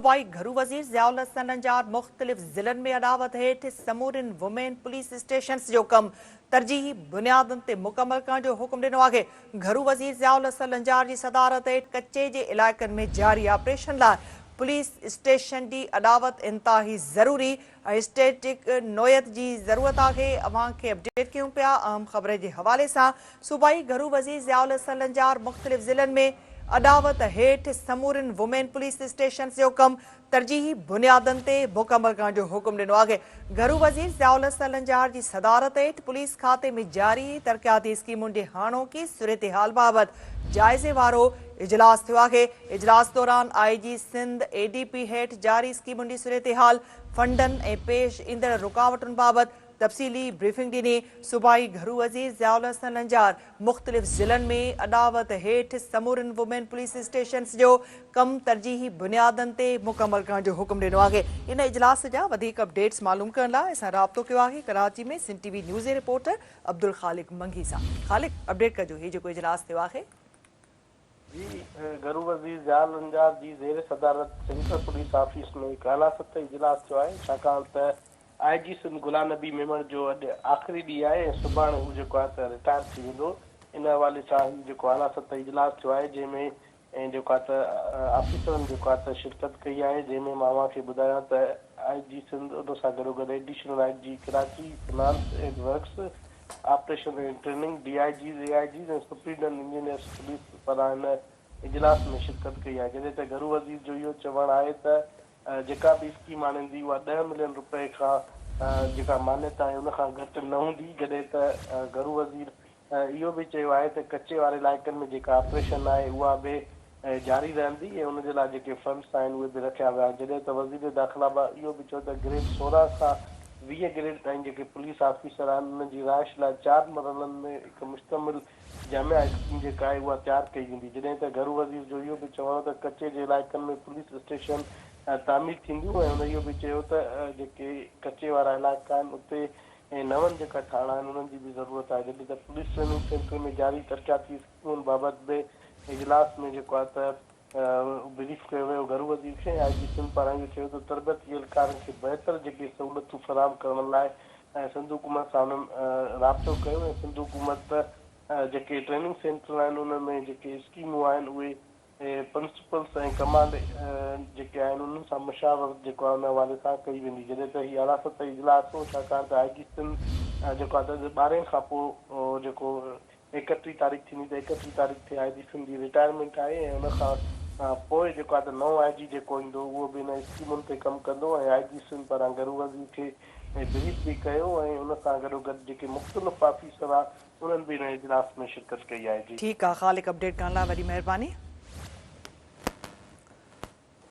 सूबाई घरू वज़ीर ज़ियाउल हसन नंजार मुख़्तलिफ़ ज़िलनि में अदावत हेठि समूरिन वुमेन पुलिस स्टेशन्स जो कमु तरजीही बुनियादनि ते मुकमल करण जो हुकुम ॾिनो आहे। घरू वज़ीर ज़ियाउल हसन नंजार जी सदारत हेठि कचे जे इलाइक़नि में जारी ऑपरेशन लाइ पुलिस स्टेशन जी अदावत इंतहाई ज़रूरी ऐं स्टेटिक नोयत जी ज़रूरत आहे। अवां खे अपडेट कयूं पिया अहम ख़बर जे हवाले सां। सूबाई घरू वज़ीर ज़ियाउल हसन नंजार मुख़्तलिफ़ ज़िलनि में अदावत हेठि समूरिन वुमेन पुलिस स्टेशन जो कमु तरजीही बुनियादनि ते मुकमल करण जो हुकुम ॾिनो आहे। घरू वज़ीर ज़ियाउल हसन नंजार जी सदारत हेठि पुलिस खाते में जारी तरक़ियाती स्कीमुनि जे हाणोकी सूरत हाल बाबति जाइज़े वारो इजलास थियो आहे। इजलास दौरान IG सिंध ADP हेठि जारी स्कीमुनि जी सूरत हाल फंडनि ऐं पेश ईंदड़ रुकावटुनि बाबति तफ़सीली ब्रीफिंग ॾिनी। सूबाई घरू वज़ीर ज़ियाउल हसन नंजार मुख़्तलिफ़ ज़िलनि में अदावत हेठि समूरिन वुमेन पुलिस स्टेशन्स जो कमु तरजीही बुनियादनि ते मुकमल करण जो हुकुम ॾिनो आहे। इन इजलास जा वधीक अपडेट्स मालूम करण लाइ असां राब्तो कयो आहे कराची में सिंध TV न्यूज़ जे रिपोर्टर अब्दुल ख़ालिक मंगी सां। ख़ालिक, अपडेट कजो हीउ जेको इजलास थियो आहे। जी, घरू वज़ीर ज़ियाउल नंजार जी ज़ेर सदारत सेंट्रल पुलिस ऑफिस में हिकु आला सतह इजलास थियो आहे, छाकाणि त IG सिंध गुलाम नबी मेमण जो अॼु आख़िरी ॾींहुं आहे ऐं सुभाणे हू जेको आहे त रिटायर थी वेंदो। इन हवाले सां हीउ जेको आला सतह इजलास थियो आहे जंहिंमें जेको आहे त ऑफिसरनि जेको आहे त शिरकत कई आहे, जंहिंमें मां अव्हांखे ॿुधायां त IG सिंध उन सां गॾोगॾु additional IG Karachi finance and works operation and training DIGs AIGs ऐं सुप्रीडेंट इंजीनियर्स पुलिस पारां हिन इजलास में शिरकत कई आहे। जॾहिं त घरू वज़ीर जो इहो चवणु आहे त जेका बि स्कीम आणींदी उहा 10 मिलियन रुपए खां जेका मान्यता आहे उन खां घटि न हूंदी। जॾहिं त घरू वज़ीर इहो बि चयो आहे त कचे वारे इलाइक़नि में जेका ऑपरेशन आहे उहा बि जारी रहंदी ऐं उनजे लाइ जेके फंड्स आहिनि उहे बि रखिया विया। जॾहिं त वज़ीर दाख़िला इहो बि चयो त ग्रेड 16 खां 20 ग्रेड ताईं जेके पुलिस ऑफिसर आहिनि उन्हनि जी रिहाइश लाइ 4 मरहलनि में हिकु मुश्तमिल जामिया स्कीम जेका आहे उहा तयारु कई वेंदी। जॾहिं त घरू वज़ीर जो इहो बि चवणो त कचे जे इलाइक़नि में पुलिस स्टेशन तामीर थींदियूं ऐं हुन इहो बि चयो त जेके कचे वारा इलाइक़ा आहिनि उते नवनि जेका ठाणा आहिनि उन्हनि जी बि ज़रूरत आहे। जॾहिं त पुलिस ट्रेनिंग सेंटर में जारी तरक़ियाती स्कीमुनि बाबति बि इजलास में जेको आहे त ब्रीफ कयो वियो। घरू वज़ीर खे IG सिंध पारां इहो चयो त तरबियती एहलकारनि खे बहितर जेके सहूलियतूं फराहम करण लाइ सिंध हुकूमत सां उन्हनि राब्तो कयो ऐं सिंध हुकूमत जेके ट्रेनिंग सेंटर आहिनि उन में जेके स्कीमूं आहिनि उहे प्रिंसिपल्स ऐं कमांड जेके आहिनि उन्हनि सां मुशावरत जेको आहे उन हवाले सां कई वेंदी। जॾहिं त हीउ आला सतह इजलास हो, छाकाणि त IG सिंध जेको आहे त 12 खां पोइ जेको 31 तारीख़ थींदी त 31 तारीख़ ते IG सिंध जी रिटायरमेंट आहे ऐं उन खां पोइ जेको आहे त नओं IG जेको ईंदो उहो बि इन स्कीमुनि ते कमु कंदो ऐं IG सिंध पारां घरू वज़ीर खे ब्रीफ बि कयो ऐं उन सां गॾोगॾु जेके मुख़्तलिफ़ ऑफिसर आहे उन्हनि बि हिन इजलास में शिरकत कई आहे। जी ठीकु आहे ख़ालिक, अपडेट करण लाइ वॾी महिरबानी।